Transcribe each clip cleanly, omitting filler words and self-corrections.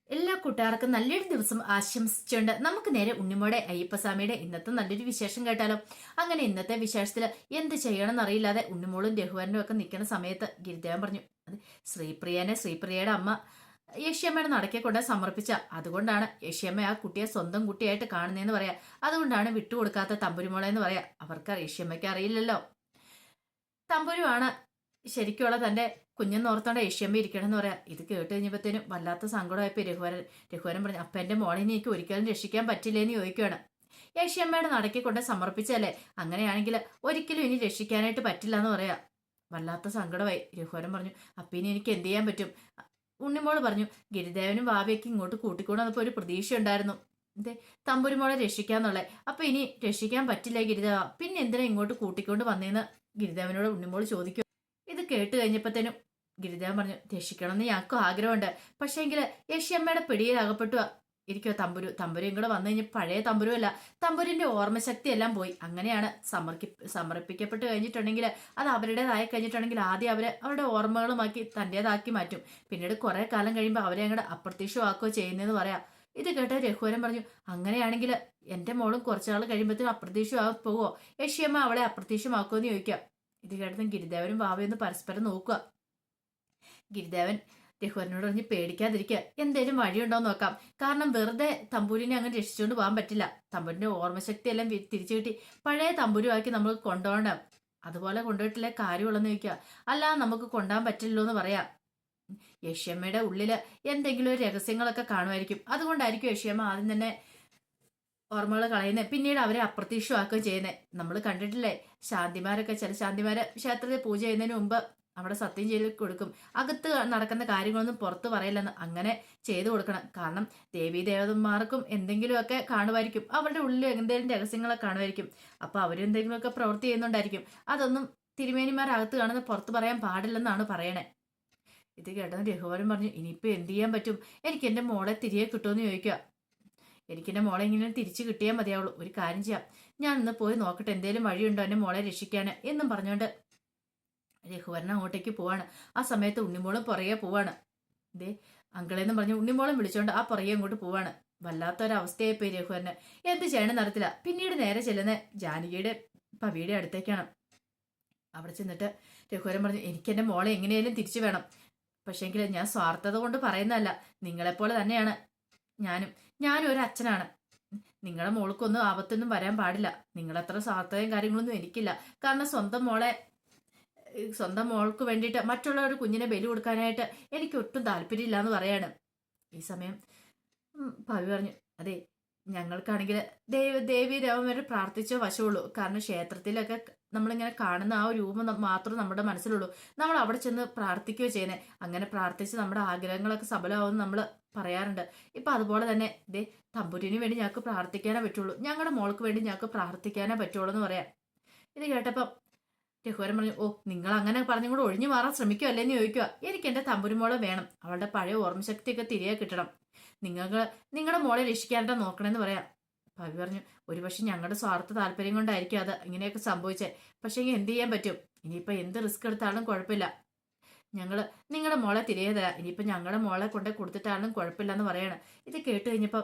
എല്ലാ കൂട്ടുകാർക്കും നല്ലൊരു ദിവസം ആശംസിച്ചുകൊണ്ട് നമുക്ക് നേരെ ഉണ്ണിമോടെ അയ്യപ്പസ്വാമിയുടെ ഇന്നത്തെ നല്ലൊരു വിശേഷം കേട്ടാലോ. അങ്ങനെ ഇന്നത്തെ വിശേഷത്തിൽ എന്ത് ചെയ്യണമെന്ന് അറിയില്ലാതെ ഉണ്ണിമോളും രഘുവരനും ഒക്കെ നിൽക്കുന്ന സമയത്ത് ഗിരിദേവൻ പറഞ്ഞു, അത് ശ്രീപ്രിയയുടെ അമ്മ യക്ഷിയമ്മയുടെ നടക്കെ കൊണ്ട് സമർപ്പിച്ച, അതുകൊണ്ടാണ് യക്ഷിയമ്മ ആ കുട്ടിയെ സ്വന്തം കുട്ടിയായിട്ട് കാണുന്നതെന്ന് പറയാ. അതുകൊണ്ടാണ് വിട്ടുകൊടുക്കാത്ത തമ്പുരുമോളെ എന്ന് പറയാ. അവർക്ക് യക്ഷിയമ്മയ്ക്ക് അറിയില്ലല്ലോ തമ്പുരുവാണ് ശരിക്കുള്ള തന്റെ കുഞ്ഞെന്നോർത്തോണ്ട് യക്ഷിയമ്മ ഇരിക്കണം എന്ന് പറയാം. ഇത് കേട്ട് കഴിഞ്ഞപ്പോഴത്തേനും വല്ലാത്ത സങ്കടമായപ്പോ രഘുവരൻ പറഞ്ഞു, അപ്പൊ എന്റെ മോളെ എനിക്ക് ഒരിക്കലും രക്ഷിക്കാൻ പറ്റില്ലേന്ന് ചോദിക്കുകയാണ്. യക്ഷിയമ്മയുടെ നടക്കി കൊണ്ട് സമർപ്പിച്ചല്ലേ, അങ്ങനെയാണെങ്കിൽ ഒരിക്കലും ഇനി രക്ഷിക്കാനായിട്ട് പറ്റില്ല എന്ന് പറയാ. വല്ലാത്ത സങ്കടമായി. രഘുവരൻ പറഞ്ഞു, അപ്പൊ ഇനി എനിക്ക് എന്ത് ചെയ്യാൻ പറ്റും? ഉണ്ണിമോള് പറഞ്ഞു, ഗിരിദേവനും ഭാവിയൊക്കെ ഇങ്ങോട്ട് കൂട്ടിക്കൊണ്ട് വന്നപ്പോ ഒരു പ്രതീക്ഷ ഉണ്ടായിരുന്നു, എന്തേ തമ്പുരുമോളെ രക്ഷിക്കാന്നുള്ളേ. അപ്പൊ ഇനി രക്ഷിക്കാൻ പറ്റില്ല ഗിരിദേവ, പിന്നെ എന്തിനാ ഇങ്ങോട്ട് കൂട്ടിക്കൊണ്ട് വന്നേന്ന് ഗിരിദേവനോട് ഉണ്ണിമോള് ചോദിക്കും. ഇത് കേട്ട് കഴിഞ്ഞപ്പോഴത്തേനും ഗിരിദേവൻ പറഞ്ഞു, രക്ഷിക്കണമെന്ന് ഞങ്ങൾക്കും ആഗ്രഹമുണ്ട്, പക്ഷേങ്കിൽ യക്ഷിയമ്മയുടെ പിടിയിൽ അകപ്പെട്ടു ഇരിക്കോ തമ്പുരു ഇങ്ങോട്ട് വന്നു കഴിഞ്ഞാൽ പഴയ തമ്പുരുമല്ല, തമ്പുരിന്റെ ഓർമ്മശക്തി എല്ലാം പോയി. അങ്ങനെയാണ് സമർപ്പിക്കപ്പെട്ട് കഴിഞ്ഞിട്ടുണ്ടെങ്കിൽ അത് അവരുടേതായി കഴിഞ്ഞിട്ടുണ്ടെങ്കിൽ ആദ്യം അവരുടെ ഓർമ്മകളുമാക്കി തൻ്റെതാക്കി മാറ്റും, പിന്നീട് കുറെ കാലം കഴിയുമ്പോൾ അവരെ അങ്ങോട്ട് അപ്രത്യക്ഷമാക്കുകയോ ചെയ്യുന്നതെന്ന് പറയാം. ഇത് കേട്ട രഘുവരൻ പറഞ്ഞു, അങ്ങനെയാണെങ്കിൽ എന്റെ മോളും കുറച്ചാൾ കഴിയുമ്പോഴത്തേനും അപ്രത്യക്ഷമാകും പോവോ, യക്ഷിയമ്മ അവളെ അപ്രത്യക്ഷമാക്കുമെന്ന് ചോദിക്കാം. ഇത് കേട്ടതും ഗിരിദേവനും ഭാവയൊന്ന് പരസ്പരം നോക്കുക. ഗിരിദേവൻ രഘുവരനോട് പറഞ്ഞ് പേടിക്കാതിരിക്കുക, എന്തേലും വഴിയുണ്ടോ നോക്കാം, കാരണം വെറുതെ തമ്പൂരിനെ അങ്ങനെ രക്ഷിച്ചുകൊണ്ട് പോകാൻ പറ്റില്ല. തമ്പൂരിന്റെ ഓർമ്മശക്തി എല്ലാം തിരിച്ചു കിട്ടി പഴയ തമ്പുരുവാക്കി നമ്മൾ കൊണ്ടുപോകണ്ട, അതുപോലെ കൊണ്ടുപോയിട്ടില്ലേ കാര്യമുള്ളെന്ന് ചോദിക്കുക. അല്ല നമുക്ക് കൊണ്ടുപോകാൻ പറ്റില്ലല്ലോ എന്ന് പറയാം. യക്ഷിയമ്മയുടെ ഉള്ളില് എന്തെങ്കിലും ഒരു രഹസ്യങ്ങളൊക്കെ കാണുമായിരിക്കും, അതുകൊണ്ടായിരിക്കും യക്ഷിയമ്മ ആദ്യം തന്നെ ഓർമ്മകൾ കളയുന്നത്, പിന്നീട് അവരെ അപ്രത്യക്ഷമാക്കുകയും ചെയ്യുന്നത്. നമ്മൾ കണ്ടിട്ടില്ലേ ചില ശാന്തിമാര് ക്ഷേത്രത്തിൽ പൂജ ചെയ്യുന്നതിന് മുമ്പ് അവിടെ സത്യം ചെയ്ത് കൊടുക്കും, അകത്ത് നടക്കുന്ന കാര്യങ്ങളൊന്നും പുറത്ത് പറയില്ലെന്ന്. അങ്ങനെ ചെയ്തു കൊടുക്കണം, കാരണം ദേവീദേവതന്മാർക്കും എന്തെങ്കിലുമൊക്കെ കാണുമായിരിക്കും, അവരുടെ ഉള്ളിൽ എന്തെങ്കിലും രഹസ്യങ്ങളൊക്കെ കാണുമായിരിക്കും. അപ്പൊ അവരെന്തെങ്കിലുമൊക്കെ പ്രവൃത്തി ചെയ്യുന്നുണ്ടായിരിക്കും, അതൊന്നും തിരുമേനിമാരകത്ത് കാണുന്ന പുറത്ത് പറയാൻ പാടില്ലെന്നാണ് പറയണേ. ഇത് കേട്ടത് രഘുവരൻ പറഞ്ഞു, ഇനിയിപ്പോ എന്ത് ചെയ്യാൻ പറ്റും, എനിക്ക് എന്റെ മോളെ തിരികെ കിട്ടുമെന്ന് ചോദിക്കുക. എനിക്കെന്റെ മോളെ ഇങ്ങനെ തിരിച്ചു കിട്ടിയാൽ മതിയാവുള്ളൂ, ഒരു കാര്യം ചെയ്യാം, ഞാൻ ഇന്ന് പോയി നോക്കട്ടെ എന്തേലും വഴിയുണ്ടോ എന്റെ മോളെ രക്ഷിക്കാൻ എന്നും പറഞ്ഞുകൊണ്ട് രഘുവരൻ അങ്ങോട്ടേക്ക് പോവാണ്. ആ സമയത്ത് ഉണ്ണിമോളും പുറകെ പോവാണ്. ഇതേ അങ്കിളെന്ന് പറഞ്ഞ് ഉണ്ണിമോളും വിളിച്ചോണ്ട് ആ പുറകെ അങ്ങോട്ട് പോവാണ്. വല്ലാത്തൊരവസ്ഥയായി പോയി രഘുവരന്, എന്ത് ചെയ്യണം നടത്തില്ല. പിന്നീട് നേരെ ചെല്ലുന്ന ജാനകിയുടെ പവിയുടെ അടുത്തേക്കാണ്. അവിടെ ചെന്നിട്ട് രഘുവരൻ പറഞ്ഞു, എനിക്ക് എന്റെ മോളെ എങ്ങനെയാലും തിരിച്ചു വേണം, പക്ഷേങ്കിൽ ഞാൻ സ്വാർത്ഥത കൊണ്ട് പറയുന്നതല്ല, നിങ്ങളെപ്പോലെ തന്നെയാണ് ഞാനും ഒരു അച്ഛനാണ്. നിങ്ങളുടെ മോൾക്കൊന്നും ആപത്തൊന്നും വരാൻ പാടില്ല, നിങ്ങളത്ര സ്വാർത്ഥതയും കാര്യങ്ങളൊന്നും എനിക്കില്ല, കാരണം സ്വന്തം മോൾക്ക് വേണ്ടിയിട്ട് മറ്റുള്ള ഒരു കുഞ്ഞിനെ ബലി കൊടുക്കാനായിട്ട് എനിക്ക് ഒട്ടും താല്പര്യമില്ല എന്ന് പറയാണ്. ഈ സമയം ഭവി പറഞ്ഞു, അതെ ഞങ്ങൾക്കാണെങ്കിൽ ദേവി ദേവന്മാരെ പ്രാർത്ഥിച്ചോ വശമുള്ളൂ, കാരണം ക്ഷേത്രത്തിലൊക്കെ നമ്മളിങ്ങനെ കാണുന്ന ആ ഒരു രൂപം മാത്രം നമ്മുടെ മനസ്സിലുള്ളൂ, നമ്മൾ അവിടെ ചെന്ന് പ്രാർത്ഥിക്കുകയോ ചെയ്യുന്നത്, അങ്ങനെ പ്രാർത്ഥിച്ച് നമ്മുടെ ആഗ്രഹങ്ങളൊക്കെ സഫലമാവുമെന്ന് നമ്മൾ പറയാറുണ്ട്. ഇപ്പൊ അതുപോലെ തന്നെ തമ്പുരിന് വേണ്ടി ഞങ്ങൾക്ക് പ്രാർത്ഥിക്കാനേ പറ്റുള്ളൂ, ഞങ്ങളുടെ മോൾക്ക് വേണ്ടി ഞങ്ങൾക്ക് പ്രാർത്ഥിക്കാനേ പറ്റുള്ളൂ എന്ന് പറയാം. ഇത് കേട്ടപ്പം രഘുവരൻ പറഞ്ഞു, ഓ നിങ്ങൾ അങ്ങനെ പറഞ്ഞും കൂടെ ഒഴിഞ്ഞു മാറാൻ ശ്രമിക്കുമല്ലേന്ന് ചോദിക്കുക. എനിക്ക് എന്റെ തമ്പുരുമോളെ വേണം, അവളുടെ പഴയ ഓർമ്മശക്തിയൊക്കെ തിരികെ കിട്ടണം, നിങ്ങളുടെ മോളെ രക്ഷിക്കാനായിട്ട് നോക്കണമെന്ന് പറയാം. ഭവി പറഞ്ഞു, ഒരുപക്ഷെ ഞങ്ങളുടെ സ്വാർത്ഥ താല്പര്യം കൊണ്ടായിരിക്കും അത് ഇങ്ങനെയൊക്കെ സംഭവിച്ചത്, പക്ഷേ എന്ത് ചെയ്യാൻ പറ്റും, ഇനിയിപ്പോ എന്ത് റിസ്ക് എടുത്താലും കുഴപ്പമില്ല, നിങ്ങളുടെ മോളെ തിരികെ തരാം, ഇനിയിപ്പോ ഞങ്ങളുടെ മോളെ കൊണ്ട് കൊടുത്തിട്ടാലും കുഴപ്പമില്ല എന്ന് പറയാണ്. ഇത് കേട്ട് കഴിഞ്ഞപ്പോ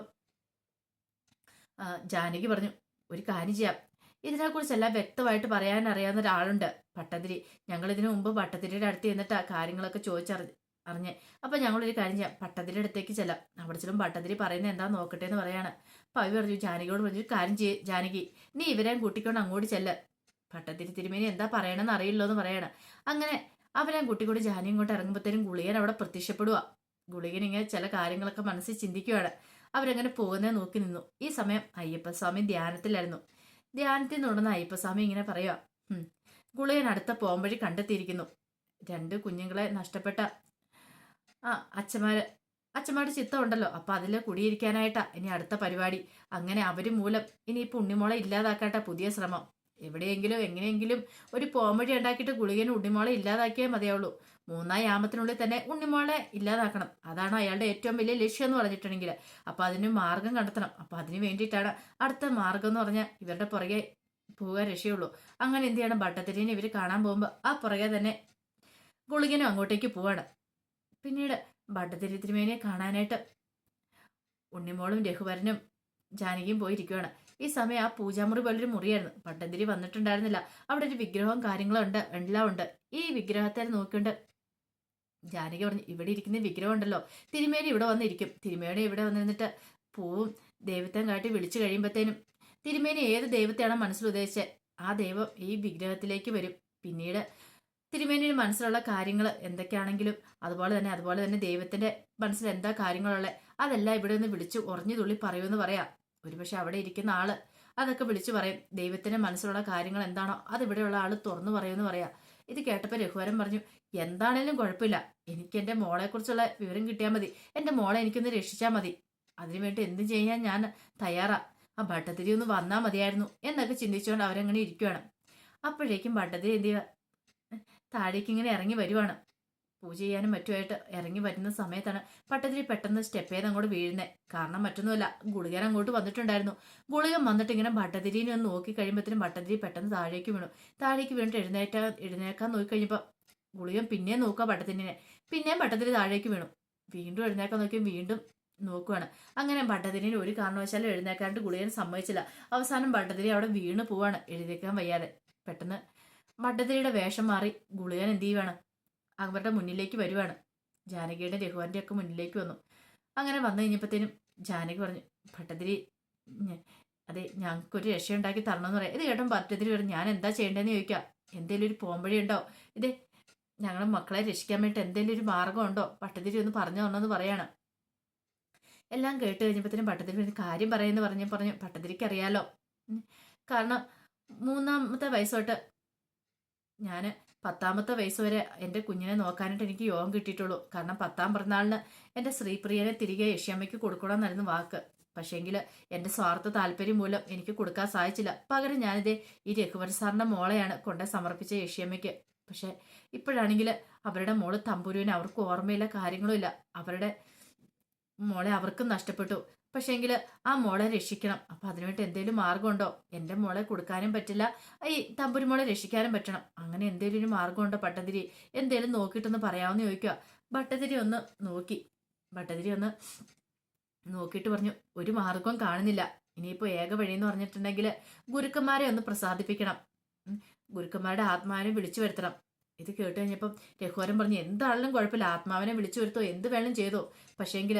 ജാനകി പറഞ്ഞു, ഒരു കാര്യം ചെയ്യാം, ഇതിനെക്കുറിച്ചെല്ലാം വ്യക്തമായിട്ട് പറയാൻ അറിയാവുന്ന ഒരാളുണ്ട്, ഭട്ടതിരി. ഞങ്ങൾ ഇതിനു മുമ്പ് ഭട്ടതിരിയുടെ അടുത്ത് ചെന്നിട്ട് കാര്യങ്ങളൊക്കെ അറിഞ്ഞ്, അപ്പൊ ഞങ്ങളൊരു കാര്യം ചെയ്യാം, ഭട്ടതിരിയുടെ അടുത്തേക്ക് ചെല്ലാം, അവിടെ ചെല്ലും ഭട്ടതിരി പറയുന്നത് എന്താ നോക്കട്ടെ എന്ന് പറയാണ്. പവി പറഞ്ഞു, ജാനകിയോട് പറഞ്ഞു, കാര്യം ചെയ്യ് ജാനകി, നീ ഇവരെ കൂട്ടിക്കൊണ്ട് അങ്ങോട്ട് ചെല്ല്, ഭട്ടതിരി തിരുമേനി എന്താ പറയണമെന്ന് അറിയില്ലോ എന്ന് പറയാണ്. അങ്ങനെ അവരെ കൂട്ടിക്കൊണ്ട് ജാനി ഇങ്ങോട്ട് ഇറങ്ങുമ്പോഴത്തേനും ഗുളികൻ അവിടെ പ്രത്യക്ഷപ്പെടുക. ഗുളികൻ ഇങ്ങനെ ചില കാര്യങ്ങളൊക്കെ മനസ്സിൽ ചിന്തിക്കുകയാണ്. അവരങ്ങനെ പോകുന്നേ നോക്കി നിന്നു. ഈ സമയം അയ്യപ്പസ്വാമി ധ്യാനത്തിലായിരുന്നു. ധ്യാനത്തിൽ നിന്നുണ്ടെന്ന് അയ്യപ്പസ്വാമി ഇങ്ങനെ പറയുക, ഗുളികൻ അടുത്ത പോംവഴി കണ്ടെത്തിയിരിക്കുന്നു, 2 കുഞ്ഞുങ്ങളെ നഷ്ടപ്പെട്ട അച്ഛന്മാരുടെ ചിത്തം ഉണ്ടല്ലോ, അപ്പൊ അതില് കുടിയിരിക്കാനായിട്ടാ ഇനി അടുത്ത പരിപാടി. അങ്ങനെ അവര് മൂലം ഇനി ഉണ്ണിമോളെ ഇല്ലാതാക്കാട്ട പുതിയ ശ്രമം. എവിടെയെങ്കിലും എങ്ങനെയെങ്കിലും ഒരു പോംവഴി ഉണ്ടാക്കിയിട്ട് ഗുളികന് ഉണ്ണിമോളെ ഇല്ലാതാക്കിയേ മതിയാവുള്ളൂ, 3 യാമത്തിനുള്ളിൽ തന്നെ ഉണ്ണിമോളെ ഇല്ലാതാക്കണം, അതാണ് അയാളുടെ ഏറ്റവും വലിയ ലക്ഷ്യം എന്ന് പറഞ്ഞിട്ടുണ്ടെങ്കിൽ. അപ്പൊ അതിന് മാർഗം കണ്ടെത്തണം. അപ്പൊ അതിന് വേണ്ടിയിട്ടാണ് അടുത്ത മാർഗം എന്ന് പറഞ്ഞാൽ ഇവരുടെ പുറകെ പോകാൻ രക്ഷയുള്ളൂ. അങ്ങനെ എന്ത് ചെയ്യണം, ഭട്ടത്തിരിനെ ഇവര് കാണാൻ പോകുമ്പോ ആ പുറകെ തന്നെ ഗുളികനും അങ്ങോട്ടേക്ക് പോവാണ്. പിന്നീട് ഭട്ടതിരി തിരുമേനിയെ കാണാനായിട്ട് ഉണ്ണിമോളും രഘുവരനും ജാനകിയും പോയിരിക്കുകയാണ്. ഈ സമയം ആ പൂജാമുറി പോലൊരു മുറിയായിരുന്നു. പട്ടതിരി വന്നിട്ടുണ്ടായിരുന്നില്ല. അവിടെ ഒരു വിഗ്രഹവും കാര്യങ്ങളും ഉണ്ട്, എല്ലാം ഉണ്ട്. ഈ വിഗ്രഹത്തെ നോക്കിക്കൊണ്ട് ജാനകി പറഞ്ഞു, ഇവിടെ ഇരിക്കുന്ന വിഗ്രഹം ഉണ്ടല്ലോ, തിരുമേനി ഇവിടെ വന്നിരിക്കും. തിരുമേനി ഇവിടെ വന്നിരുന്നിട്ട് പൂവും ദൈവത്തെ കാട്ടി വിളിച്ചു കഴിയുമ്പോഴത്തേനും തിരുമേനി ഏത് ദൈവത്തെയാണോ മനസ്സിൽ ഉദ്ദേശിച്ചത് ആ ദൈവം ഈ വിഗ്രഹത്തിലേക്ക് വരും. പിന്നീട് തിരുമേനിയുടെ മനസ്സിലുള്ള കാര്യങ്ങൾ എന്തൊക്കെയാണെങ്കിലും അതുപോലെ തന്നെ ദൈവത്തിന്റെ മനസ്സിൽ എന്താ കാര്യങ്ങളുള്ളത് അതെല്ലാം ഇവിടെ ഒന്ന് വിളിച്ചു ഉറഞ്ഞു തുള്ളി പറയുമെന്ന് പറയാം. ഒരുപക്ഷെ അവിടെ ഇരിക്കുന്ന ആള് അതൊക്കെ വിളിച്ചു പറയും. ദൈവത്തിന്റെ മനസ്സിലുള്ള കാര്യങ്ങൾ എന്താണോ അത് ഇവിടെയുള്ള ആള് തുറന്നു പറയുമെന്ന് പറയാം. ഇത് കേട്ടപ്പോൾ രഘുവരൻ പറഞ്ഞു, എന്താണേലും കുഴപ്പമില്ല, എനിക്ക് എൻ്റെ മോളെക്കുറിച്ചുള്ള വിവരം കിട്ടിയാൽ മതി. എൻ്റെ മോളെ എനിക്കൊന്ന് രക്ഷിച്ചാൽ മതി. അതിനുവേണ്ടി എന്തും ചെയ്യാൻ ഞാൻ തയ്യാറാ. ആ ഭട്ടതിരി ഒന്ന് വന്നാൽ മതിയായിരുന്നു എന്നൊക്കെ ചിന്തിച്ചുകൊണ്ട് അവരങ്ങനെ ഇരിക്കുകയാണ്. അപ്പോഴേക്കും ഭട്ടതിരി എന്ത് ചെയ്യുക, താഴേക്ക് ഇങ്ങനെ ഇറങ്ങി വരുവാണ്. പൂജ ചെയ്യാനും മറ്റുമായിട്ട് ഇറങ്ങി വരുന്ന സമയത്താണ് ഭട്ടതിരി പെട്ടെന്ന് സ്റ്റെപ്പ് ചെയ്ത് അങ്ങോട്ട് വീഴുന്നത്. കാരണം മറ്റൊന്നുമല്ല, ഗുളികൻ അങ്ങോട്ട് വന്നിട്ടുണ്ടായിരുന്നു. ഗുളികൻ വന്നിട്ട് ഇങ്ങനെ ഭട്ടതിരിനെ ഒന്ന് നോക്കി കഴിയുമ്പോഴത്തേനും ഭട്ടതിരി പെട്ടെന്ന് താഴേക്ക് വീണു. താഴേക്ക് വീണിട്ട് എഴുന്നേക്കാൻ നോക്കി കഴിഞ്ഞപ്പോൾ ഗുളികൻ പിന്നെയും നോക്കുക ഭട്ടതിരിനെ. പിന്നെയും ഭട്ടതിരി താഴേക്ക് വീണു. വീണ്ടും എഴുന്നേക്കാൻ നോക്കി വീണ്ടും നോക്കുവാണ്. അങ്ങനെ ഭട്ടതിരിനെ ഒരു കാരണവശാലും എഴുന്നേക്കാണ്ട് ഗുളികൻ സമ്മതിച്ചില്ല. അവസാനം ഭട്ടതിരി അവിടെ വീണ് പോവാണ്, എഴുന്നേക്കാൻ വയ്യാതെ. പെട്ടെന്ന് ഭട്ടതിരിയുടെ വേഷം മാറി ഗുളികൻ എന്ത് ചെയ്യുവാണ്, അവരുടെ മുന്നിലേക്ക് വരുവാണ്. ജാനകിയുടെ രഘുവന്റെ ഒക്കെ മുന്നിലേക്ക് വന്നു. അങ്ങനെ വന്നു കഴിഞ്ഞപ്പോഴത്തേനും ജാനകി പറഞ്ഞു, ഭട്ടതിരി അതെ ഞങ്ങൾക്കൊരു രക്ഷയുണ്ടാക്കി തരണമെന്ന് പറയാം. ഇത് കേട്ടോ ഭട്ടതിരി പറഞ്ഞു, ഞാൻ എന്താ ചെയ്യേണ്ടതെന്ന് ചോദിക്കാം. എന്തേലും ഒരു പോംവഴി ഉണ്ടോ, ഇതേ ഞങ്ങളുടെ മക്കളെ രക്ഷിക്കാൻ വേണ്ടിയിട്ട് എന്തേലും ഒരു മാർഗം ഉണ്ടോ, ഭട്ടതിരി ഒന്ന് പറഞ്ഞു തരണമെന്ന് പറയാണ്. എല്ലാം കേട്ട് കഴിഞ്ഞപ്പോഴത്തേനും ഭട്ടതിരി ഒരു കാര്യം പറയുമെന്ന് പറഞ്ഞു ഭട്ടതിരിക്ക് അറിയാലോ. കാരണം 3-ാമത്തെ വയസ്സോട്ട് ഞാൻ 10-ാമത്തെ വയസ്സ് വരെ എൻ്റെ കുഞ്ഞിനെ നോക്കാനായിട്ട് എനിക്ക് യോഗം കിട്ടിയിട്ടുള്ളൂ. കാരണം 10-ാം പിറന്നാളിന് എൻ്റെ ശ്രീപ്രിയനെ തിരികെ യക്ഷിയമ്മയ്ക്ക് കൊടുക്കണമെന്നായിരുന്നു വാക്ക്. പക്ഷേങ്കിൽ എൻ്റെ സ്വാർത്ഥ താല്പര്യം മൂലം എനിക്ക് കൊടുക്കാൻ സാധിച്ചില്ല. പകരം ഞാനിതേ ഈ രഘുവർ സാറിൻ്റെ മോളെയാണ് കൊണ്ട് സമർപ്പിച്ച യക്ഷിയമ്മയ്ക്ക്. പക്ഷെ ഇപ്പോഴാണെങ്കിൽ അവരുടെ മോള് തമ്പുരുവിന് അവർക്ക് ഓർമ്മയില്ല, കാര്യങ്ങളും ഇല്ല. അവരുടെ മോളെ അവർക്കും നഷ്ടപ്പെട്ടു. പക്ഷേങ്കിൽ ആ മോളെ രക്ഷിക്കണം. അപ്പം അതിനുവേണ്ടി എന്തെങ്കിലും മാർഗമുണ്ടോ? എൻ്റെ മോളെ കൊടുക്കാനും പറ്റില്ല, ഈ തമ്പുരു മോളെ രക്ഷിക്കാനും പറ്റണം. അങ്ങനെ എന്തെങ്കിലും ഒരു മാർഗമുണ്ടോ ഭട്ടതിരി? എന്തേലും നോക്കിയിട്ടൊന്ന് പറയാമെന്ന് ചോദിക്കുക. ഭട്ടതിരി ഒന്ന് നോക്കിയിട്ട് പറഞ്ഞു, ഒരു മാർഗവും കാണുന്നില്ല. ഇനിയിപ്പോൾ ഏക വഴിയെന്ന് പറഞ്ഞിട്ടുണ്ടെങ്കിൽ ഗുരുക്കന്മാരെ ഒന്ന് പ്രസാദിപ്പിക്കണം, ഗുരുക്കന്മാരുടെ ആത്മാവിനെ വിളിച്ചു വരുത്തണം. ഇത് കേട്ട് കഴിഞ്ഞപ്പം രഘുവരൻ പറഞ്ഞു, എന്താണെങ്കിലും കുഴപ്പമില്ല, ആത്മാവിനെ വിളിച്ചു വരുത്തോ, എന്ത് വേണം ചെയ്തോ, പക്ഷേങ്കിൽ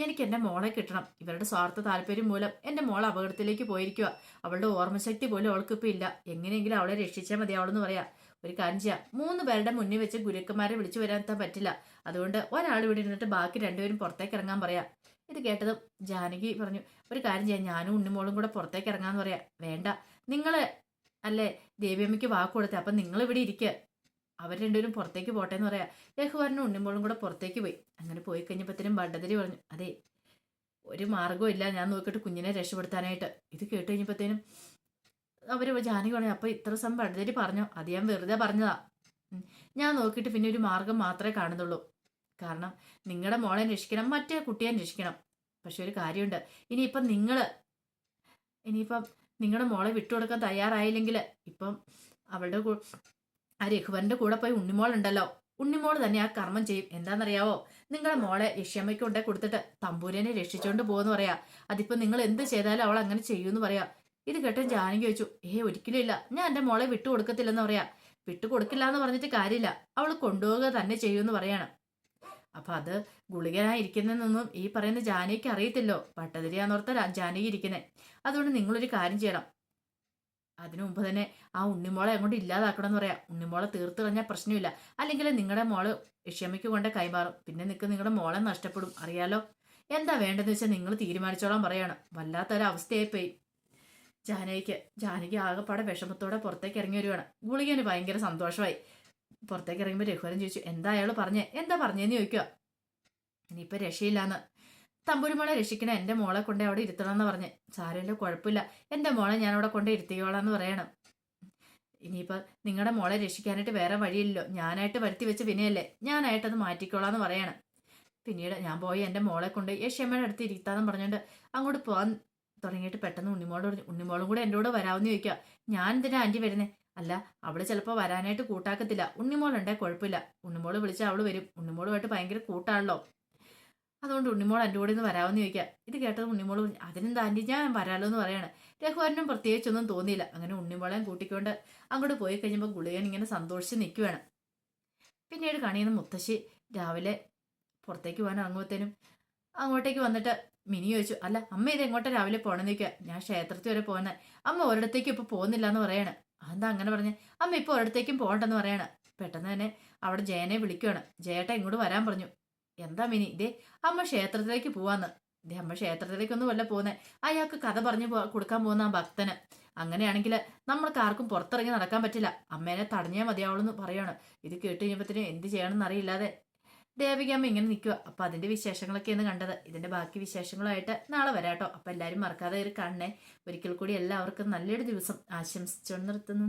എനിക്ക് എൻ്റെ മോളെ കിട്ടണം. ഇവരുടെ സ്വാർത്ഥ താല്പര്യം മൂലം എൻ്റെ മോൾ അപകടത്തിലേക്ക് പോയിരിക്കുക. അവളുടെ ഓർമ്മശക്തി പോലും അവൾക്കിപ്പോൾ ഇല്ല. എങ്ങനെയെങ്കിലും അവളെ രക്ഷിച്ചാൽ മതി അവളെന്ന് പറയാം. ഒരു കാര്യം ചെയ്യാം, 3 പേരുടെ മുന്നിൽ വെച്ച് ഗുരുക്കന്മാരെ വിളിച്ചു വരാൻ പറ്റില്ല. അതുകൊണ്ട് ഒരാൾ ഇവിടെ ഇരുന്നിട്ട് ബാക്കി 2 പേരും പുറത്തേക്ക് ഇറങ്ങാൻ പറയാം. ഇത് കേട്ടതും ജാനകി പറഞ്ഞു, ഒരു കാര്യം ചെയ്യാം, ഞാനും ഉണ്ണിമോളും കൂടെ പുറത്തേക്ക് ഇറങ്ങാന്ന് പറയാം. വേണ്ട, നിങ്ങൾ അല്ലേ ദേവിയമ്മയ്ക്ക് വാക്ക് കൊടുത്തേ, അപ്പം നിങ്ങൾ ഇവിടെ ഇരിക്കുക, അവർ 2 പേരും പുറത്തേക്ക് പോട്ടെ എന്ന് പറയാം. രഘുവരനും ഉണ്ണിമോളും കൂടെ പുറത്തേക്ക് പോയി. അങ്ങനെ പോയി കഴിഞ്ഞപ്പോഴത്തേനും ഭട്ടതിരി പറഞ്ഞു, അതെ ഒരു മാർഗവും ഇല്ല ഞാൻ നോക്കിയിട്ട് കുഞ്ഞിനെ രക്ഷപ്പെടുത്താനായിട്ട്. ഇത് കേട്ട് കഴിഞ്ഞപ്പോഴത്തേനും അവർ ജാനകി പറഞ്ഞു, അപ്പോൾ ഇത്ര സമയം ഭട്ടതിരി പറഞ്ഞോ, അത് ഞാൻ വെറുതെ പറഞ്ഞതാ. ഞാൻ നോക്കിയിട്ട് പിന്നെ ഒരു മാർഗം മാത്രമേ കാണുന്നുള്ളൂ. കാരണം നിങ്ങളുടെ മോളെ രക്ഷിക്കണം, മറ്റേ കുട്ടിയെ രക്ഷിക്കണം. പക്ഷെ ഒരു കാര്യമുണ്ട്, ഇനിയിപ്പം നിങ്ങളുടെ മോളെ വിട്ടുകൊടുക്കാൻ തയ്യാറായില്ലെങ്കിൽ ഇപ്പം അവളുടെ ആ രഘുവരന്റെ കൂടെ പോയി ഉണ്ണിമോളുണ്ടല്ലോ, ഉണ്ണിമോൾ തന്നെ ആ കർമ്മം ചെയ്യും. എന്താണെന്നറിയാവോ, നിങ്ങളുടെ മോളെ യക്ഷിയമ്മയ്ക്ക് കൊണ്ടേ കൊടുത്തിട്ട് തമ്പൂരനെ രക്ഷിച്ചുകൊണ്ട് പോകുമെന്ന് പറയാ. അതിപ്പോൾ നിങ്ങൾ എന്ത് ചെയ്താലും അവൾ അങ്ങനെ ചെയ്യുമെന്ന് പറയാ. ഇത് കേട്ടോ ജാനകി ചോദിച്ചു, ഒരിക്കലും ഇല്ല, ഞാൻ എൻ്റെ മോളെ വിട്ടുകൊടുക്കത്തില്ലെന്ന് പറയാ. വിട്ടുകൊടുക്കില്ല എന്ന് പറഞ്ഞിട്ട് കാര്യമില്ല, അവൾ കൊണ്ടുപോവുക തന്നെ ചെയ്യുമെന്ന് പറയാണ്. അപ്പം അത് ഗുളികനായിരിക്കുന്നതെന്നൊന്നും ഈ പറയുന്ന ജാനകിക്ക് അറിയത്തില്ലോ. ഭട്ടതിരിയാന്നോർത്ത ജാനകി ഇരിക്കുന്നത്. അതുകൊണ്ട് നിങ്ങളൊരു കാര്യം ചെയ്യണം, അതിനു മുമ്പ് തന്നെ ആ ഉണ്ണിമോളെ അങ്ങോട്ട് ഇല്ലാതാക്കണമെന്ന് പറയാം. ഉണ്ണിമോളെ തീർത്ത് കളഞ്ഞാൽ പ്രശ്നമില്ല, അല്ലെങ്കിൽ നിങ്ങളുടെ മോള് യക്ഷിയമ്മയ്ക്ക് കൊണ്ട് കൈമാറും, പിന്നെ നിങ്ങളുടെ മോളെ നഷ്ടപ്പെടും. അറിയാലോ, എന്താ വേണ്ടതെന്ന് വെച്ചാൽ നിങ്ങൾ തീരുമാനിച്ചോളാൻ പറയാണ്. വല്ലാത്തൊരവസ്ഥയായിപ്പോയി ജാനകി ആകെപ്പാടെ വിഷമത്തോടെ പുറത്തേക്ക് ഇറങ്ങി വരുവാണ്. ഗുളികന് ഭയങ്കര സന്തോഷമായി. പുറത്തേക്ക് ഇറങ്ങുമ്പോൾ രഘുവരൻ ചോദിച്ചു, എന്താ അയാൾ എന്താ പറഞ്ഞതെന്ന് ചോദിക്കുക. ഇനിയിപ്പോൾ രക്ഷയില്ലാന്ന്, തമ്പുരുമോളെ രക്ഷിക്കണം, എൻ്റെ മോളെ കൊണ്ട് അവിടെ ഇരുത്തണമെന്ന് പറഞ്ഞ്. സാരമില്ല, കുഴപ്പമില്ല, എൻ്റെ മോളെ ഞാൻ അവിടെ കൊണ്ട് ഇരുത്തിക്കോളാന്ന് പറയണം. ഇനിയിപ്പോൾ നിങ്ങളുടെ മോളെ രക്ഷിക്കാനായിട്ട് വേറെ വഴിയില്ലല്ലോ, ഞാനായിട്ട് വരുത്തി വെച്ച് പിന്നെയല്ലേ, ഞാനായിട്ടത് മാറ്റിക്കോളാന്ന് പറയണം. പിന്നീട് ഞാൻ പോയി എൻ്റെ മോളെ കൊണ്ട് യക്ഷിയമ്മയുടെ അടുത്ത് ഇരുത്താന്ന് പറഞ്ഞുകൊണ്ട് അങ്ങോട്ട് പോകാൻ തുടങ്ങിയിട്ട് പെട്ടെന്ന് ഉണ്ണിമോളോട് പറഞ്ഞു, ഉണ്ണിമോളും കൂടെ എൻ്റെ കൂടെ വരാമെന്ന് ചോദിക്കുക. ഞാൻ എന്തിനാ ആൻറ്റി വരുന്നേ? അല്ല, അവള് ചിലപ്പോൾ വരാനായിട്ട് കൂട്ടാക്കത്തില്ല, ഉണ്ണിമോളുണ്ടേ കുഴപ്പമില്ല, ഉണ്ണിമോള് വിളിച്ചാൽ അവള് വരും, ഉണ്ണിമോളുമായിട്ട് ഭയങ്കര കൂട്ടാണല്ലോ. അതുകൊണ്ട് ഉണ്ണിമോൾ എൻ്റെ കൂടെ ഒന്ന് വരാമെന്ന് ചോദിക്കുക. ഇത് കേട്ടത് ഉണ്ണിമോൾ പറഞ്ഞു, അതിനെന്താ ആൻറ്റി, ഞാൻ വരാലോ എന്ന് പറയാണ്. രഘുവരനും പ്രത്യേകിച്ചൊന്നും തോന്നിയില്ല. അങ്ങനെ ഉണ്ണിമോളെയും കൂട്ടിക്കൊണ്ട് അങ്ങോട്ട് പോയി കഴിഞ്ഞപ്പോൾ ഗുളികൻ ഇങ്ങനെ സന്തോഷിച്ച് നിൽക്കുകയാണ്. പിന്നീട് കണിയുന്ന മുത്തശ്ശി രാവിലെ പുറത്തേക്ക് പോകാൻ ഇറങ്ങുമ്പോഴത്തേനും അങ്ങോട്ടേക്ക് വന്നിട്ട് മിനി ചോദിച്ചു, അല്ല അമ്മ ഇത് എങ്ങോട്ടാ രാവിലെ പോകണമെന്ന് ചോദിക്കുക. ഞാൻ ക്ഷേത്രത്തിൽ വരെ പോകുന്നത്. അമ്മ ഒരിടത്തേക്കും ഇപ്പോൾ പോകുന്നില്ല എന്ന് പറയാണ്. അതെന്താ അങ്ങനെ പറഞ്ഞ്? അമ്മ ഇപ്പോൾ ഒരിടത്തേക്കും പോകണ്ടെന്ന് പറയാണ്. പെട്ടെന്ന് തന്നെ അവിടെ ജയനെ വിളിക്കുകയാണ്. ജയേട്ട ഇങ്ങോട്ട് വരാൻ പറഞ്ഞു. എന്താ മിനി? ഇതേ അമ്മ ക്ഷേത്രത്തിലേക്ക് പോവാന്ന്. ഇതേ അമ്മ ക്ഷേത്രത്തിലേക്കൊന്നും വല്ല പോകുന്നത്, അയാൾക്ക് കഥ പറഞ്ഞു കൊടുക്കാൻ പോകുന്ന ആ ഭക്തന്. അങ്ങനെയാണെങ്കിൽ നമ്മൾക്ക് ആർക്കും പുറത്തിറങ്ങി നടക്കാൻ പറ്റില്ല. അമ്മേനെ തടഞ്ഞേ മതിയാവുള്ളൂ പറയാണ്. ഇത് കേട്ട് കഴിഞ്ഞപ്പോഴത്തേനും എന്ത് ചെയ്യണമെന്ന് അറിയില്ലാതെ ദേവികമ്മ ഇങ്ങനെ നിൽക്കുക. അപ്പൊ അതിന്റെ വിശേഷങ്ങളൊക്കെയാണ് കണ്ടത്. ഇതിന്റെ ബാക്കി വിശേഷങ്ങളുമായിട്ട് നാളെ വരാട്ടോ. അപ്പൊ എല്ലാവരും മറക്കാതെ ഒരു കാണണേ. ഒരിക്കൽ കൂടി എല്ലാവർക്കും നല്ലൊരു ദിവസം ആശംസിച്ചുകൊണ്ട് നിർത്തുന്നു.